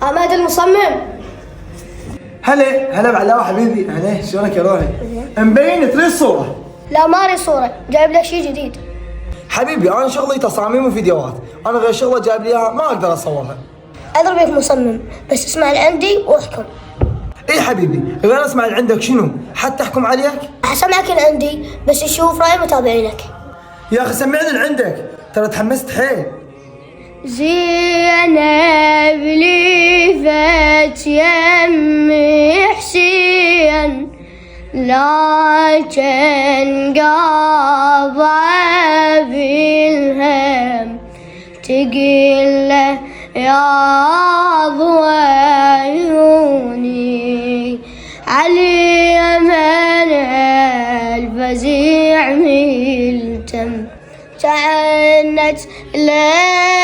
حماد المصمم. هلا بعلاوة حبيبي، هلا شلونك يا روحي؟ مبين تريد صورة. لا ما اريد صورة، جايب لك شيء جديد. حبيبي انا شغلي تصاميم وفيديوهات، انا غير شغله جايب لي اياها ما اقدر اصورها. اضربك مصمم، بس اسمع اللي عندي واحكم. اي حبيبي، غير اسمع اللي عندك شنو؟ حتى احكم عليك؟ حسمعك اللي عندي، بس شوف رأي متابعينك. يا اخي سمعني اللي عندك، ترى تحمست حيل. زينب لفت يمي حسين، لكن قاضى بالهم، تقول له يا ضويوني علي من الفزيع ملتم، تعنت له